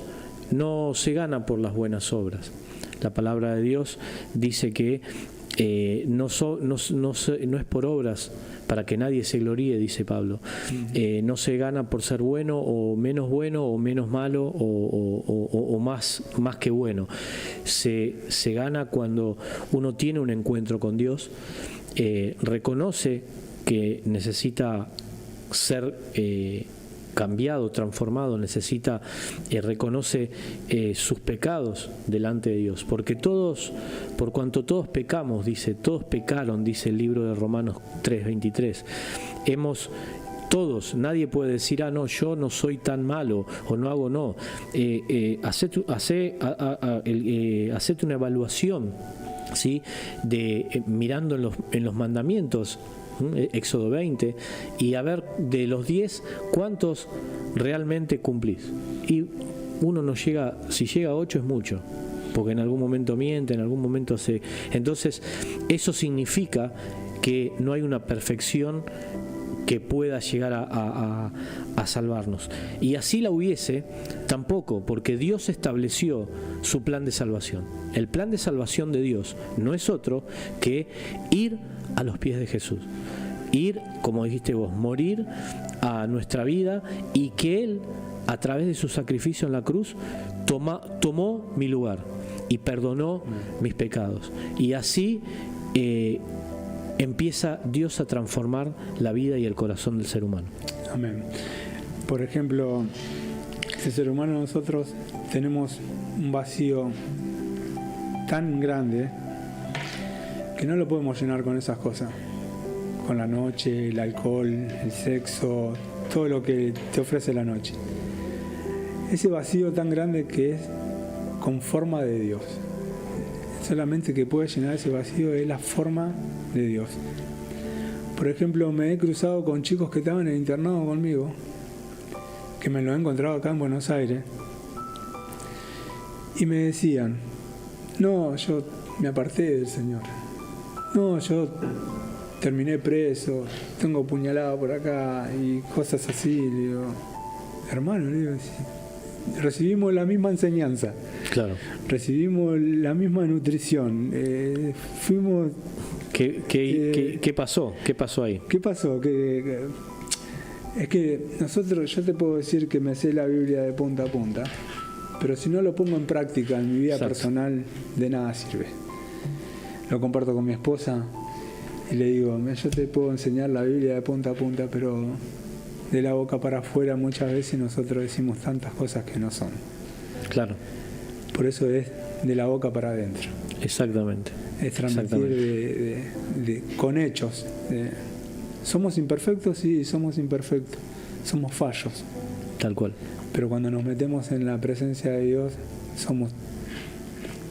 no se gana por las buenas obras. La palabra de Dios dice que no es por obras para que nadie se gloríe, dice Pablo. No se gana por ser bueno o menos malo o más que bueno. Se gana cuando uno tiene un encuentro con Dios, reconoce que necesita ser cambiado, transformado, reconoce sus pecados delante de Dios, porque por cuanto todos pecamos, todos pecaron, dice el libro de Romanos 3:23, hemos Todos, nadie puede decir, no, yo no soy tan malo o no hago, no. Hacete una evaluación, ¿sí? Mirando en los mandamientos, Éxodo 20, y a ver de los 10 cuántos realmente cumplís. Y uno no llega, si llega a 8 es mucho, porque en algún momento miente, en algún momento entonces eso significa que no hay una perfección que pueda llegar a salvarnos. Y así la hubiese tampoco, porque Dios estableció su plan de salvación. El plan de salvación de Dios no es otro que ir a los pies de Jesús. Ir, como dijiste vos, morir a nuestra vida, y que Él, a través de su sacrificio en la cruz, tomó mi lugar y perdonó mis pecados. Y así empieza Dios a transformar la vida y el corazón del ser humano. Amén. Por ejemplo, el ser humano, nosotros tenemos un vacío tan grande que no lo podemos llenar con esas cosas, con la noche, el alcohol, el sexo, todo lo que te ofrece la noche. Ese vacío tan grande que es con forma de Dios. Solamente que puede llenar ese vacío es la forma de Dios. Por ejemplo, me he cruzado con chicos que estaban en el internado conmigo, que me lo he encontrado acá en Buenos Aires, y me decían, no, yo me aparté del Señor, no, yo terminé preso, tengo puñalado por acá y cosas así. Le digo, hermano, le digo, recibimos la misma enseñanza, claro, recibimos la misma nutrición, fuimos... ¿Qué pasó? ¿Qué pasó ahí? ¿Qué pasó? Es que nosotros, yo te puedo decir que me sé la Biblia de punta a punta, pero si no lo pongo en práctica en mi vida personal, de nada sirve. Lo comparto con mi esposa y le digo, yo te puedo enseñar la Biblia de punta a punta, pero de la boca para afuera muchas veces nosotros decimos tantas cosas que no son. Claro. Por eso es de la boca para adentro. Exactamente. Es transmitir con hechos. ¿Somos imperfectos? Sí, somos imperfectos. Somos fallos. Tal cual. Pero cuando nos metemos en la presencia de Dios, somos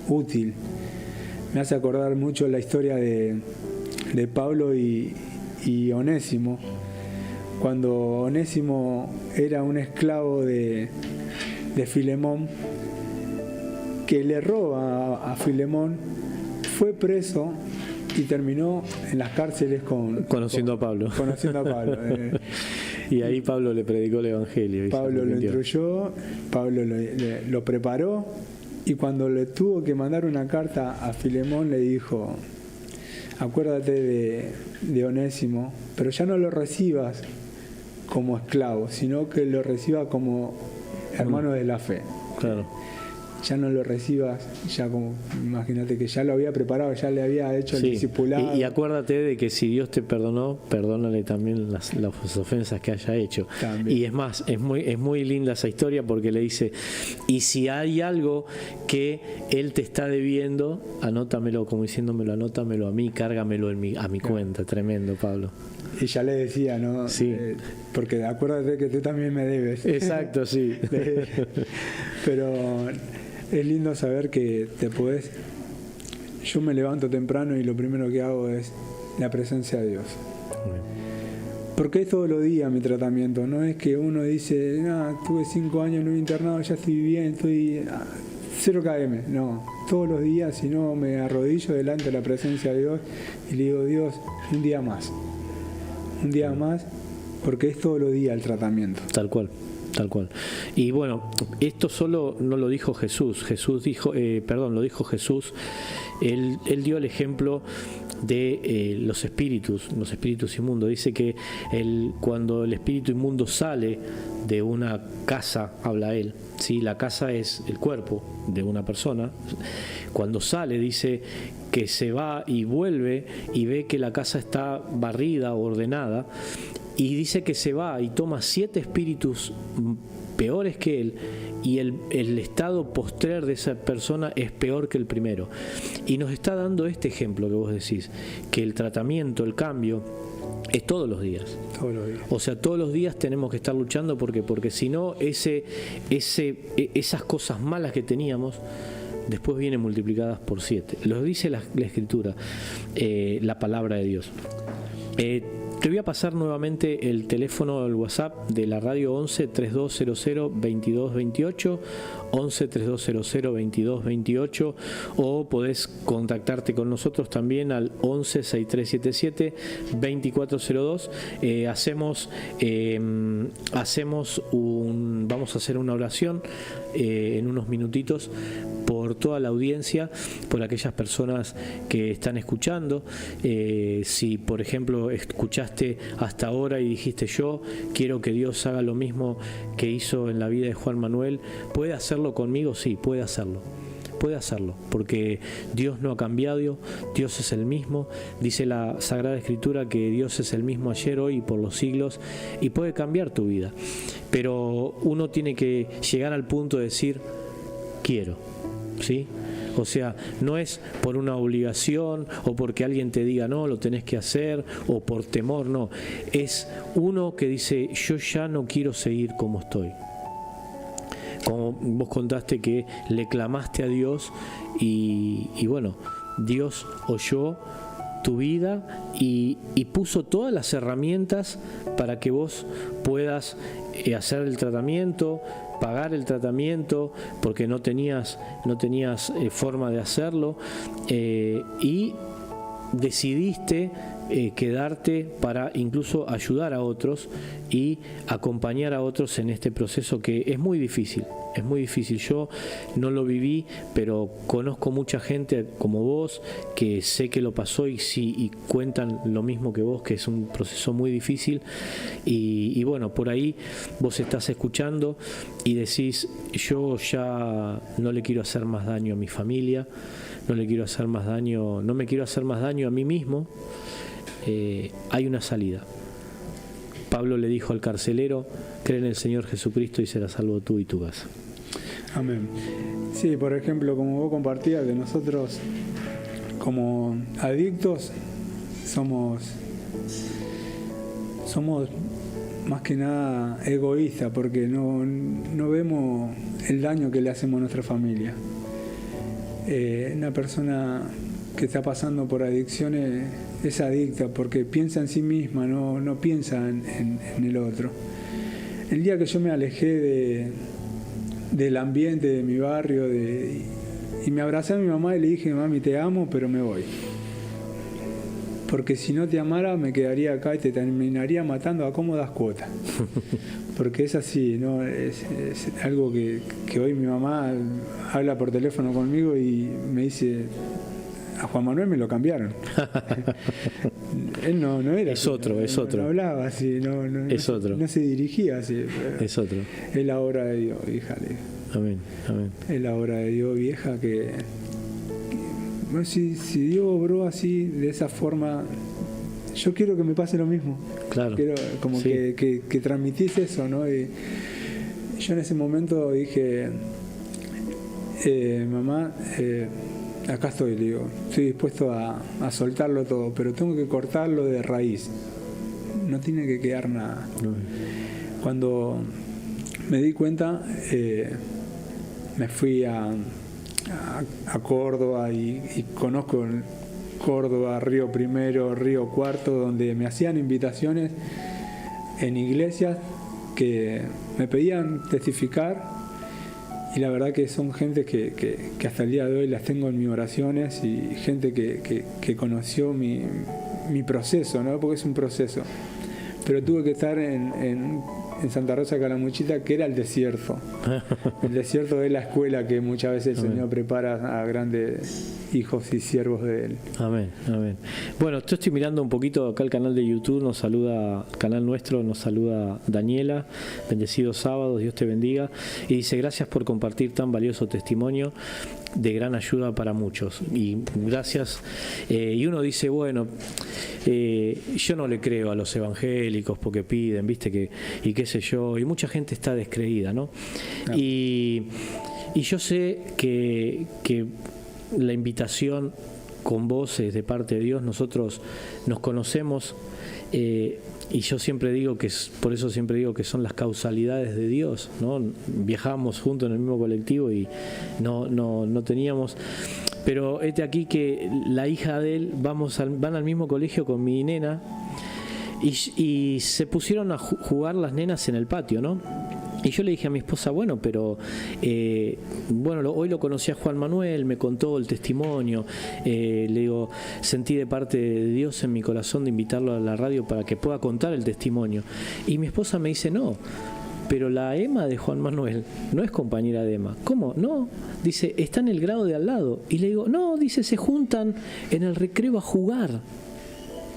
útil. Me hace acordar mucho la historia de Pablo y Onésimo. Cuando Onésimo era un esclavo de Filemón, que le roba a Filemón, fue preso y terminó en las cárceles conociendo a Pablo. Y ahí Pablo le predicó el evangelio. Pablo lo instruyó, Pablo lo preparó, y cuando le tuvo que mandar una carta a Filemón le dijo, acuérdate de Onésimo, pero ya no lo recibas como esclavo, sino que lo recibas como hermano de la fe. Claro. Ya no lo recibas, ya como, imagínate que ya lo había preparado, ya le había hecho el discipulado. Y acuérdate de que si Dios te perdonó, perdónale también las ofensas que haya hecho. También. Y es más, es muy linda esa historia, porque le dice, y si hay algo que Él te está debiendo, anótamelo, como diciéndomelo, anótamelo a mí, cárgamelo a mi cuenta. Tremendo, Pablo. Y ya le decía, ¿no? Sí. Porque acuérdate que tú también me debes. Exacto, sí. Pero es lindo saber que te podés... Yo me levanto temprano y lo primero que hago es la presencia de Dios. Porque es todos los días mi tratamiento. No es que uno dice, tuve 5 años en un internado, ya estoy bien, estoy 0 km. No, todos los días, si no, me arrodillo delante de la presencia de Dios y le digo, Dios, un día más. Un día más, porque es todos los días el tratamiento. Tal cual. Y bueno, esto solo no lo dijo Jesús. Lo dijo Jesús. Él dio el ejemplo de los espíritus inmundos. Dice que cuando el espíritu inmundo sale de una casa, habla él, ¿sí? La casa es el cuerpo de una persona. Cuando sale, dice que se va y vuelve y ve que la casa está barrida o ordenada, y dice que se va y toma 7 espíritus peores que él, y el estado postrer de esa persona es peor que el primero. Y nos está dando este ejemplo que vos decís, que el tratamiento, el cambio, es todos los días. Todos los días. O sea, todos los días tenemos que estar luchando porque si no, esas cosas malas que teníamos después vienen multiplicadas por 7. Lo dice la Escritura, la palabra de Dios. Te voy a pasar nuevamente el teléfono del WhatsApp de la radio 11 3200 2228, 11 3200 2228, o podés contactarte con nosotros también al 11 6377 2402. Vamos a hacer una oración en unos minutitos por toda la audiencia, por aquellas personas que están escuchando. Si por ejemplo escuchaste hasta ahora y dijiste, yo quiero que Dios haga lo mismo que hizo en la vida de Juan Manuel, ¿puede hacerlo conmigo? Sí, puede hacerlo, porque Dios no ha cambiado, Dios es el mismo. Dice la Sagrada Escritura que Dios es el mismo ayer, hoy y por los siglos, y puede cambiar tu vida, pero uno tiene que llegar al punto de decir, quiero, ¿sí? O sea, no es por una obligación o porque alguien te diga no, lo tenés que hacer, o por temor, no. Es uno que dice, yo ya no quiero seguir como estoy. Como vos contaste que le clamaste a Dios y bueno, Dios oyó tu vida y puso todas las herramientas para que vos puedas hacer el tratamiento, pagar el tratamiento, porque no tenías forma de hacerlo, y decidiste quedarte para incluso ayudar a otros y acompañar a otros en este proceso que es muy difícil. Es muy difícil. Yo no lo viví, pero conozco mucha gente como vos que sé que lo pasó y cuentan lo mismo que vos, que es un proceso muy difícil. Y bueno, por ahí vos estás escuchando y decís, yo ya no le quiero hacer más daño a mi familia, no me quiero hacer más daño a mí mismo. Hay una salida. Pablo le dijo al carcelero, cree en el Señor Jesucristo y serás salvo tú y tu casa. Amén. Sí, por ejemplo, como vos compartías, que nosotros como adictos somos más que nada egoístas, porque no vemos el daño que le hacemos a nuestra familia. Una persona que está pasando por adicciones es adicta porque piensa en sí misma, no piensa en el otro. El día que yo me alejé del ambiente de mi barrio y me abracé a mi mamá y le dije, mami, te amo, pero me voy. Porque si no te amara me quedaría acá y te terminaría matando a cómodas cuotas. Porque es así, ¿no? Es algo que hoy mi mamá habla por teléfono conmigo y me dice, a Juan Manuel me lo cambiaron. Él no era es así, otro. No hablaba así, no se dirigía así. Es otro. Es la obra de Dios, hija. Amén, amén. Es la obra de Dios, vieja, que bueno, si Dios obró así, de esa forma, yo quiero que me pase lo mismo. Claro. Quiero como sí. que transmitís eso, ¿no? Y yo en ese momento dije, mamá, acá estoy, le digo, estoy dispuesto a soltarlo todo, pero tengo que cortarlo de raíz. No tiene que quedar nada. No. Cuando me di cuenta, me fui a Córdoba y conozco Córdoba, Río Primero, Río Cuarto, donde me hacían invitaciones en iglesias que me pedían testificar, y la verdad que son gente que hasta el día de hoy las tengo en mis oraciones, y gente que conoció mi proceso, ¿no? Porque es un proceso. Pero tuve que estar en Santa Rosa de Calamuchita, que era el desierto. El desierto es la escuela que muchas veces el Señor prepara a grandes hijos y siervos de Él. Amén, amén. Bueno, yo estoy mirando un poquito acá el canal de YouTube, nos saluda, canal nuestro, nos saluda Daniela, bendecidos sábados, Dios te bendiga, y dice, gracias por compartir tan valioso testimonio, de gran ayuda para muchos. Y gracias. Y uno dice, bueno, yo no le creo a los evangélicos porque piden, viste, y qué sé yo, y mucha gente está descreída, ¿no? No. Y yo sé que la invitación con vos es de parte de Dios. Nosotros nos conocemos y yo siempre digo por eso siempre digo que son las causalidades de Dios, ¿no? Viajábamos juntos en el mismo colectivo y no teníamos. Pero aquí que la hija de él van al mismo colegio con mi nena y se pusieron a jugar las nenas en el patio, ¿no? Y yo le dije a mi esposa, bueno, pero hoy lo conocí a Juan Manuel, me contó el testimonio, le digo, sentí de parte de Dios en mi corazón de invitarlo a la radio para que pueda contar el testimonio. Y mi esposa me dice, no, pero la Emma de Juan Manuel no es compañera de Emma. ¿Cómo? No, dice, está en el grado de al lado. Y le digo, no, dice, se juntan en el recreo a jugar.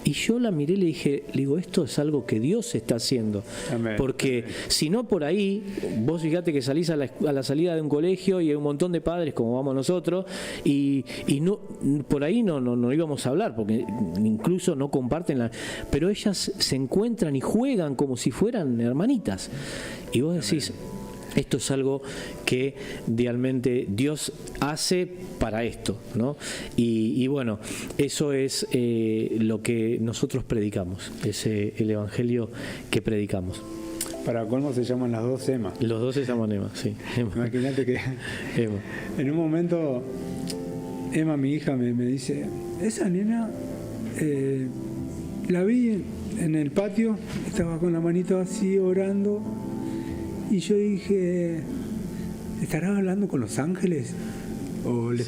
Y yo la miré y le digo, esto es algo que Dios está haciendo. Amén. Porque si no, por ahí, vos fíjate que salís a la salida de un colegio y hay un montón de padres, como vamos nosotros, y no, por ahí no íbamos a hablar, porque incluso no comparten pero ellas se encuentran y juegan como si fueran hermanitas. Y vos decís, esto es algo que realmente Dios hace para esto, ¿no? Y bueno, eso es lo que nosotros predicamos, es el evangelio que predicamos. Para colmo se llaman las dos Emma. Los dos se llaman Emma, sí. Emma. Imagínate que Emma. En un momento Emma, mi hija, me dice, esa nena la vi en el patio, estaba con la manito así orando. Y yo dije, ¿estará hablando con los ángeles? ¿O le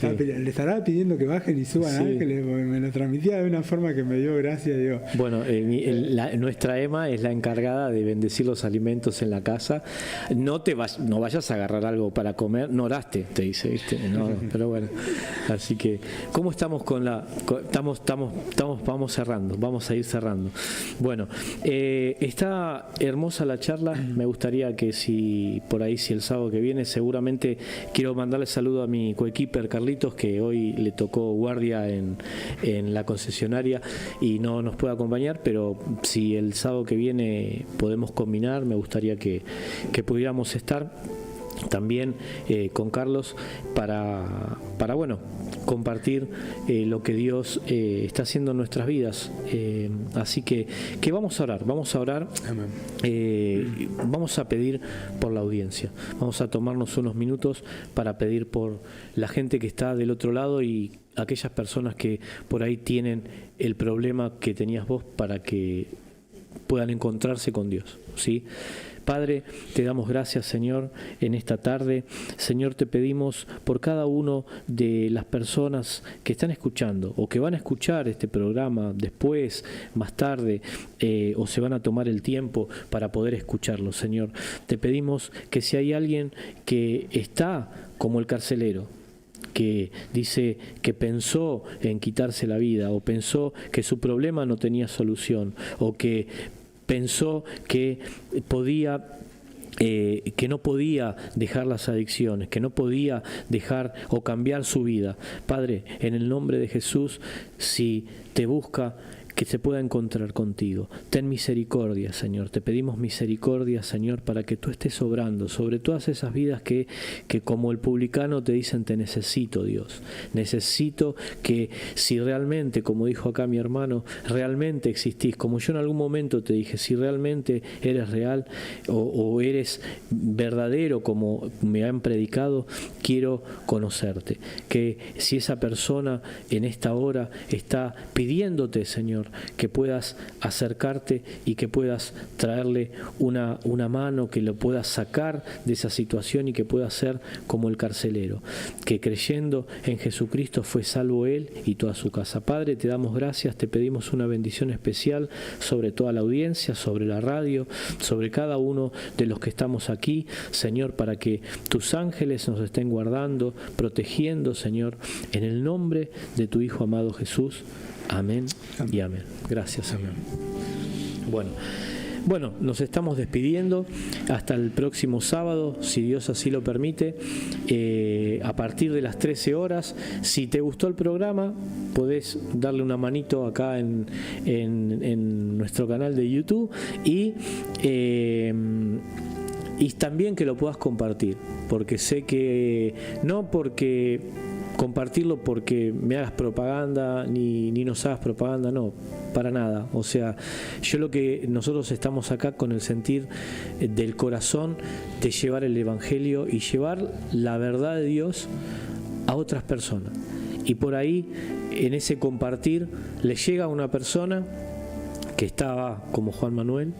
estará pidiendo que bajen y suban ángeles? Porque me lo transmitía de una forma que me dio gracia. Digo. Bueno, nuestra Emma es la encargada de bendecir los alimentos en la casa. No vayas a agarrar algo para comer. No oraste, te dice, ¿viste? No, pero bueno. Así que, ¿cómo estamos vamos cerrando, vamos a ir cerrando. Bueno, está hermosa la charla. Me gustaría que si el sábado que viene, seguramente quiero mandarle saludo a mi coequiper Carlitos, que hoy le tocó guardia en la concesionaria y no nos puede acompañar, pero si el sábado que viene podemos combinar, me gustaría que pudiéramos estar también con Carlos para compartir lo que Dios está haciendo en nuestras vidas. Así que vamos a orar. Amén. Vamos a pedir por la audiencia. Vamos a tomarnos unos minutos para pedir por la gente que está del otro lado y aquellas personas que por ahí tienen el problema que tenías vos, para que puedan encontrarse con Dios, ¿sí? Padre, te damos gracias, Señor, en esta tarde. Señor, te pedimos por cada uno de las personas que están escuchando o que van a escuchar este programa después, más tarde, o se van a tomar el tiempo para poder escucharlo, Señor. Te pedimos que si hay alguien que está como el carcelero, que dice que pensó en quitarse la vida, o pensó que su problema no tenía solución, o que pensó que no podía dejar las adicciones, que no podía dejar o cambiar su vida. Padre, en el nombre de Jesús, si te busca, que se pueda encontrar contigo. Ten misericordia, Señor. Te pedimos misericordia, Señor, para que tú estés obrando sobre todas esas vidas que como el publicano te dicen, te necesito, Dios. Necesito que si realmente, como dijo acá mi hermano, realmente existís, como yo en algún momento te dije, si realmente eres real o eres verdadero como me han predicado, quiero conocerte. Que si esa persona en esta hora está pidiéndote, Señor, que puedas acercarte y que puedas traerle una mano, que lo puedas sacar de esa situación y que pueda ser como el carcelero, que creyendo en Jesucristo fue salvo él y toda su casa. Padre, te damos gracias, te pedimos una bendición especial sobre toda la audiencia, sobre la radio, sobre cada uno de los que estamos aquí, Señor, para que tus ángeles nos estén guardando, protegiendo, Señor, en el nombre de tu Hijo amado Jesús. Amén y amén. Gracias, Señor. Bueno, nos estamos despidiendo hasta el próximo sábado, si Dios así lo permite, a partir de las 13 horas. Si te gustó el programa, podés darle una manito acá en nuestro canal de YouTube y también que lo puedas compartir, porque sé que no porque compartirlo porque me hagas propaganda ni nos hagas propaganda, no, para nada. O sea, yo lo que nosotros estamos acá con el sentir del corazón de llevar el Evangelio y llevar la verdad de Dios a otras personas. Y por ahí, en ese compartir, le llega a una persona que estaba como Juan Manuel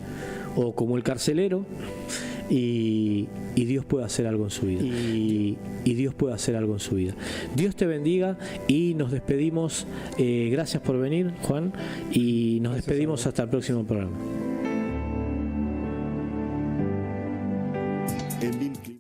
o como el carcelero, y Dios puede hacer algo en su vida. Y Dios puede hacer algo en su vida. Dios te bendiga y nos despedimos. Gracias por venir, Juan, y nos despedimos hasta el próximo programa.